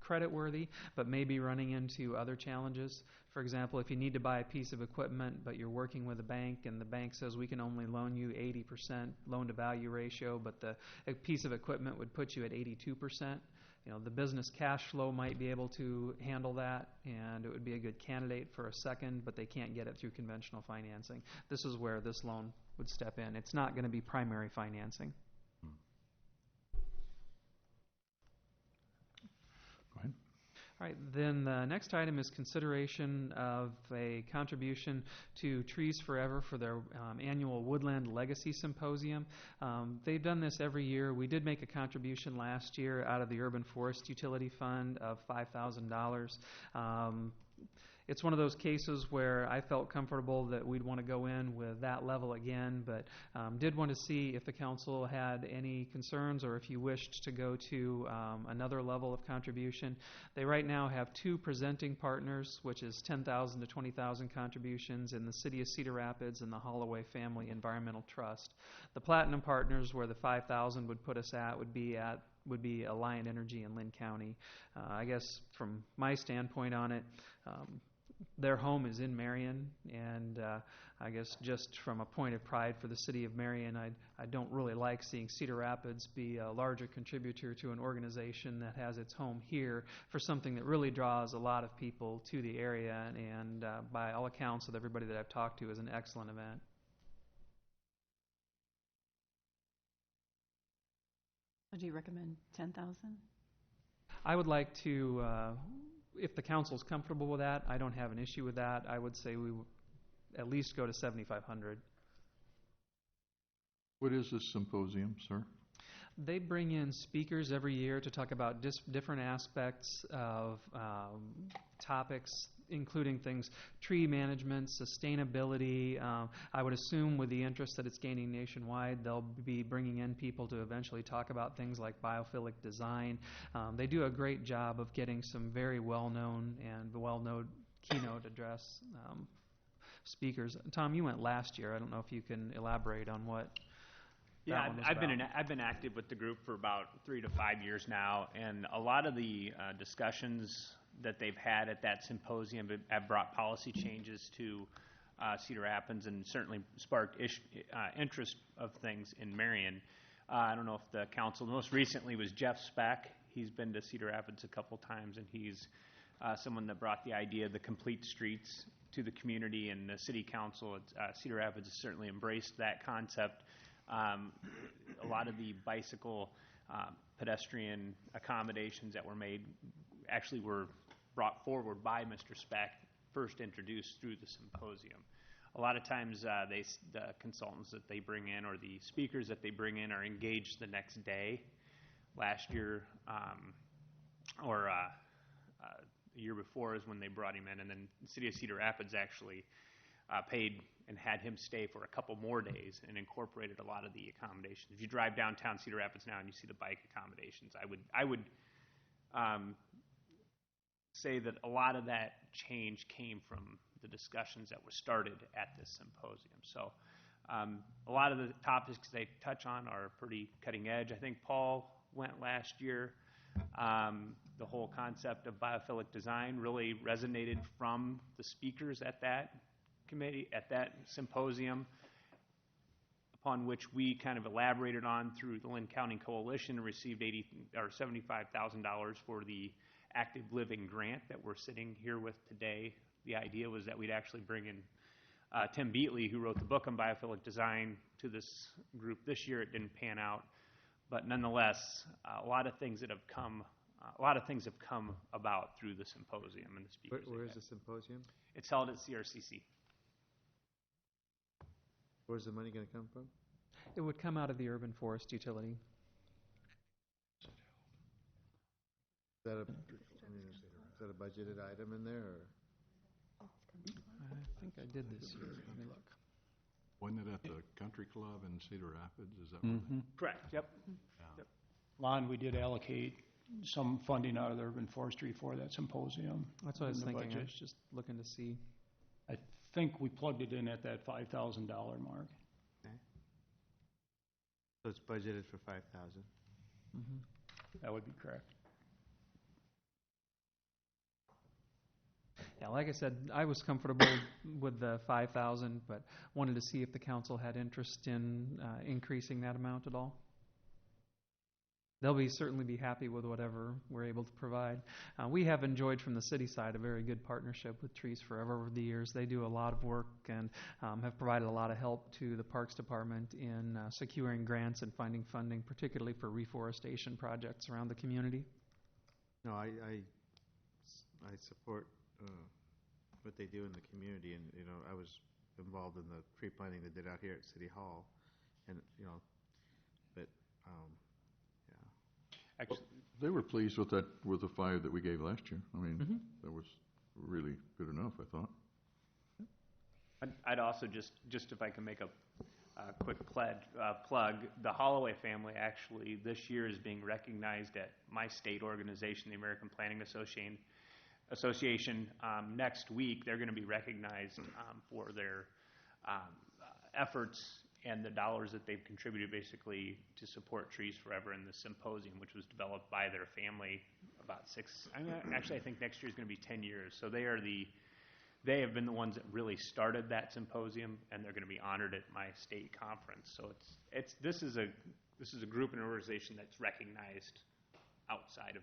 creditworthy, but may be running into other challenges. For example, if you need to buy a piece of equipment, but you're working with a bank, and the bank says we can only loan you 80% loan-to-value ratio, but the piece of equipment would put you at 82%. The business cash flow might be able to handle that, and it would be a good candidate for a second, but they can't get it through conventional financing. This is where this loan would step in. It's not going to be primary financing. All right, then the next item is consideration of a contribution to Trees Forever for their annual Woodland Legacy Symposium. They've done this every year. We did make a contribution last year out of the Urban Forest Utility Fund of $5,000. It's one of those cases where I felt comfortable that we'd want to go in with that level again, but did want to see if the council had any concerns or if you wished to go to another level of contribution. They right now have 2 presenting partners, which is $10,000 to $20,000 contributions in the City of Cedar Rapids and the Holloway Family Environmental Trust. The Platinum partners, where the $5,000 would put us at, would be Alliant Energy in Lynn County. I guess from my standpoint on it, their home is in Marion, and I guess just from a point of pride for the city of Marion, I don't really like seeing Cedar Rapids be a larger contributor to an organization that has its home here for something that really draws a lot of people to the area, and by all accounts with everybody that I've talked to, is an excellent event. So do you recommend 10,000? I would like to if the council's comfortable with that, I don't have an issue with that. I would say we would at least go to 7,500. What is this symposium, sir? They bring in speakers every year to talk about different aspects of topics, including things, tree management, sustainability. I would assume with the interest that it's gaining nationwide, they'll be bringing in people to eventually talk about things like biophilic design. They do a great job of getting some very well-known and well-known keynote address speakers. Tom, you went last year. I don't know if you can elaborate on what. Yeah, I've been active with the group for about 3 to 5 years now, and a lot of the discussions that they've had at that symposium have brought policy changes to Cedar Rapids and certainly sparked interest of things in Marion. I don't know if the council, most recently was Jeff Speck. He's been to Cedar Rapids a couple times, and he's someone that brought the idea of the complete streets to the community, and the city council at Cedar Rapids has certainly embraced that concept. A lot of the bicycle pedestrian accommodations that were made actually were brought forward by Mr. Speck, first introduced through the symposium. A lot of times the consultants that they bring in or the speakers that they bring in are engaged the next day. Last year or the year before is when they brought him in, and then the city of Cedar Rapids actually paid and had him stay for a couple more days and incorporated a lot of the accommodations. If you drive downtown Cedar Rapids now and you see the bike accommodations, I would say that a lot of that change came from the discussions that were started at this symposium. So a lot of the topics they touch on are pretty cutting edge. I think Paul went last year. The whole concept of biophilic design really resonated from the speakers at that committee, at that symposium, upon which we kind of elaborated on through the Lynn County Coalition and received $75,000 for the active living grant that we're sitting here with today. The idea was that we'd actually bring in Tim Beatley, who wrote the book on biophilic design, to this group this year. It didn't pan out, but nonetheless, a lot of things have come about through the symposium and the speakers. Where is the symposium? It's held at CRCC. Where's the money going to come from? It would come out of the urban forest utility. Is that a budgeted item in there, or? I think I did this year. Let me look. Wasn't it at the country club in Cedar Rapids? Is that right? Correct, yep. Yeah. Lon, we did allocate some funding out of the urban forestry for that symposium. That's what I was in the thinking. I budget. was just looking to see. I think we plugged it in at that $5,000 mark. Okay. So it's budgeted for 5,000. That would be correct. Yeah, like I said, I was comfortable with the 5,000, but wanted to see if the council had interest in increasing that amount at all. They'll certainly be happy with whatever we're able to provide. We have enjoyed from the city side a very good partnership with Trees Forever over the years. They do a lot of work and have provided a lot of help to the Parks Department in securing grants and finding funding, particularly for reforestation projects around the community. No, I support what they do in the community, and I was involved in the tree planting they did out here at City Hall, and but yeah. Actually, They were pleased with the 5 that we gave last year. I mean, that was really good enough, I thought. I'd also just if I can make a quick plug, the Holloway family actually this year is being recognized at my state organization, the American Planning Association. Next week, they're going to be recognized for their efforts and the dollars that they've contributed basically to support Trees Forever in the symposium, which was developed by their family about I think next year is going to be 10 years. So they have been the ones that really started that symposium, and they're going to be honored at my state conference. So this is a group and organization that's recognized outside of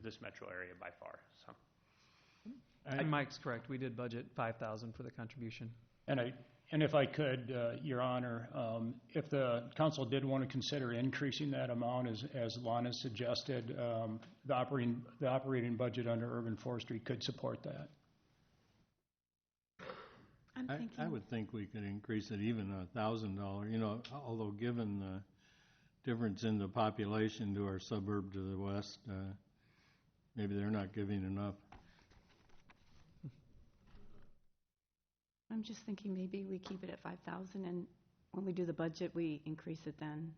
this metro area by far. So. And Mike's correct. We did budget 5,000 for the contribution. And And if I could, Your Honor, if the council did want to consider increasing that amount, as Lana suggested, the operating budget under urban forestry could support that. I would think we could increase it even $1,000, you know, although given the difference in the population to our suburb to the west, maybe they're not giving enough. I'm just thinking maybe we keep it at 5,000 and when we do the budget, we increase it then.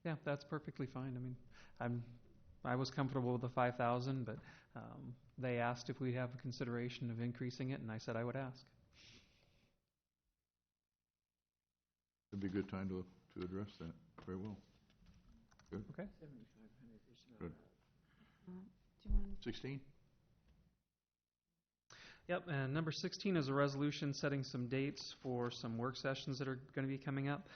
Yeah, that's perfectly fine. I mean, I was comfortable with the 5,000, but they asked if we have a consideration of increasing it, and I said I would ask. It'd be a good time to address that. Very well. Good. Okay. Good. Do you want 16? Yep, and number 16 is a resolution setting some dates for some work sessions that are going to be coming up.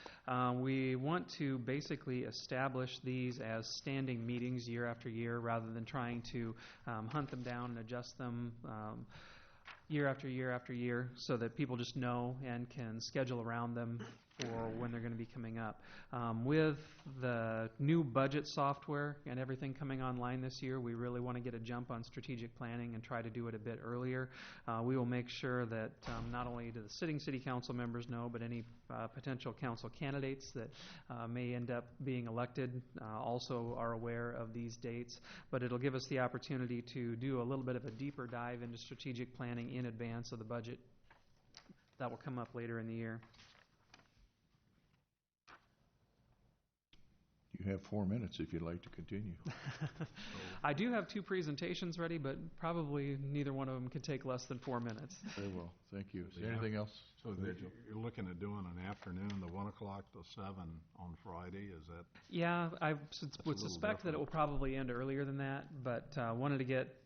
We want to basically establish these as standing meetings year after year rather than trying to hunt them down and adjust them year after year after year so that people just know and can schedule around them for when they're going to be coming up. With the new budget software and everything coming online this year, we really want to get a jump on strategic planning and try to do it a bit earlier. We will make sure that not only do the sitting city council members know, but any potential council candidates that may end up being elected also are aware of these dates. But it'll give us the opportunity to do a little bit of a deeper dive into strategic planning in advance of the budget. That will come up later in the year. You have 4 minutes if you'd like to continue. I do have 2 presentations ready, but probably neither one of them could take less than 4 minutes. Very well. Thank you. Is there anything else? So you're looking at doing an afternoon, the 1 o'clock to 7 on Friday, is that? Yeah, I would little suspect that it different. will probably end earlier than that, but wanted to get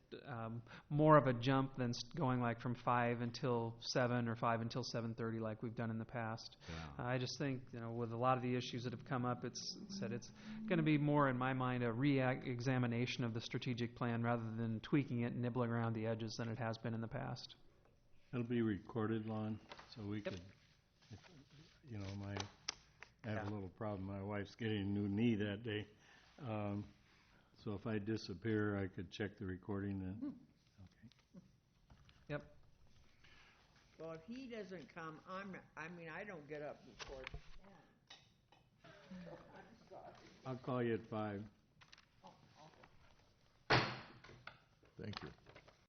more of a jump than going like from 5 until 7 or 5 until 7:30 like we've done in the past. Yeah. I just think, you know, with a lot of the issues that have come up, it's going to be more, in my mind, a re-examination of the strategic plan rather than tweaking it and nibbling around the edges than it has been in the past. It'll be recorded, Lon, so we could, you know, I have a little problem. My wife's getting a new knee that day. So if I disappear, I could check the recording then. Okay. Yep. Well, if he doesn't come, I don't get up before 10. I'll call you at 5. Thank you.